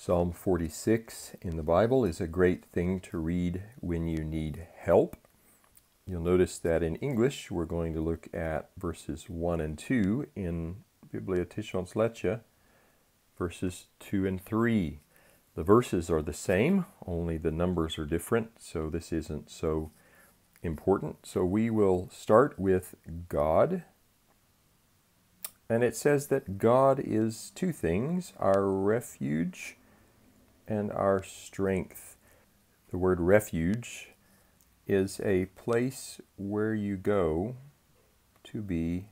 Psalm 46 in the Bible is a great thing to read when you need help. You'll notice that in English we're going to look at verses 1 and 2 in Biblii tysiąc lekcje, verses 2 and 3. The verses are the same, only the numbers are different, so this isn't so important. So we will start with God. And it says that God is two things, our refuge and our strength. The word refuge is a place where you go to be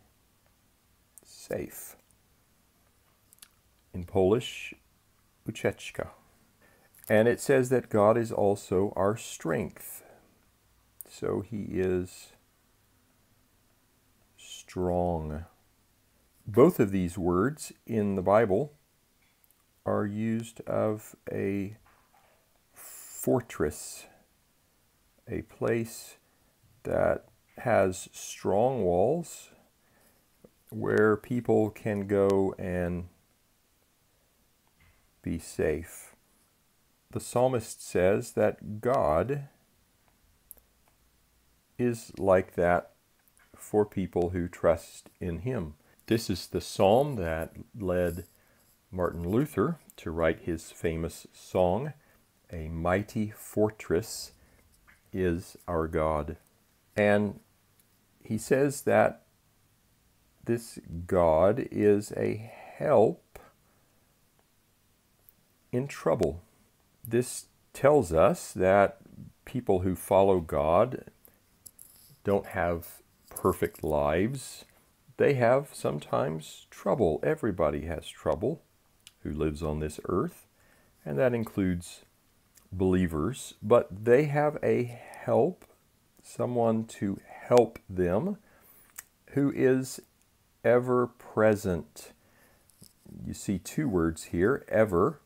safe. In Polish, ucieczka. And it says that God is also our strength. So he is strong. Both of these words in the Bible are used of a fortress, a place that has strong walls where people can go and be safe. The psalmist says that God is like that for people who trust in him. This is the psalm that led Martin Luther to write his famous song, "A Mighty Fortress is Our God." And he says that this God is a help in trouble. This tells us that people who follow God don't have perfect lives. They have sometimes trouble. Everybody has trouble who lives on this earth, and that includes believers. But they have a help, someone to help them, who is ever present. You see two words here. Ever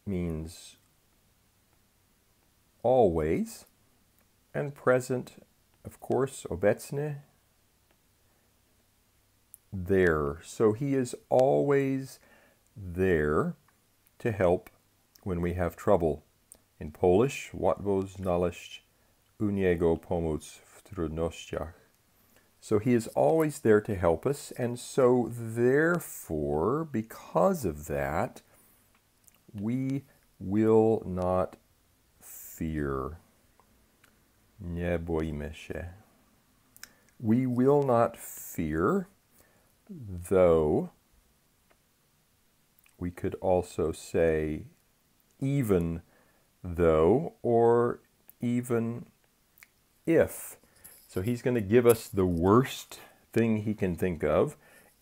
means always, and present, of course, obecny, there. So he is always there to help when we have trouble. In Polish, łatwo znaleźć u niego pomoc w trudnościach. So he is always there to help us, and so therefore, because of that, we will not fear. Nie boimy się. We will not fear, though we could also say even though, or even if. So he's going to give us the worst thing he can think of.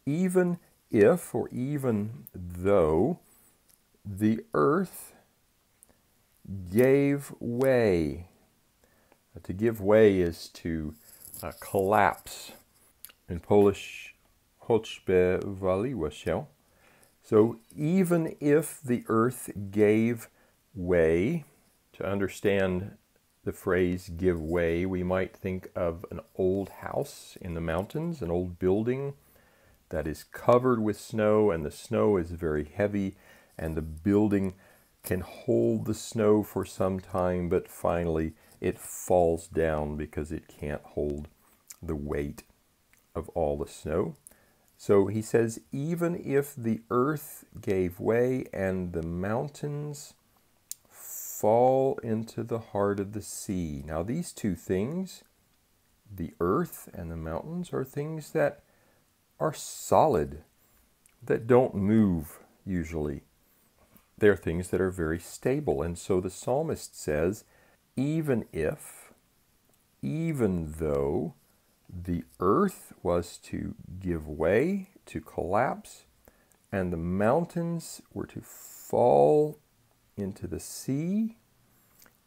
Even if, or even though, the earth gave way. To give way is to collapse. In Polish, choćby waliło się. So even if the earth gave way, to understand the phrase give way, we might think of an old house in the mountains, an old building that is covered with snow, and the snow is very heavy, and the building can hold the snow for some time, but finally it falls down because it can't hold the weight of all the snow. So he says, even if the earth gave way and the mountains fall into the heart of the sea. Now these two things, the earth and the mountains, are things that are solid, that don't move usually. They're things that are very stable. And so the psalmist says, even if, even though the earth was to give way, to collapse, and the mountains were to fall into the sea,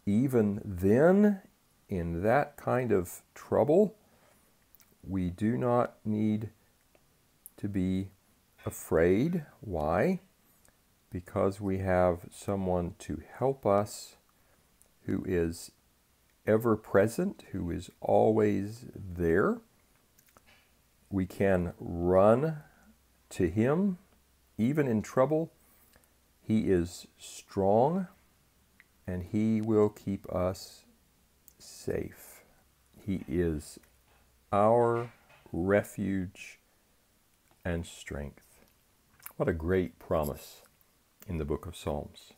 even then, in that kind of trouble, we do not need to be afraid. Why? Because we have someone to help us who is ever present, who is always there. We can run to him, even in trouble, He is strong, and He will keep us safe. He is our refuge and strength. What a great promise in the book of Psalms.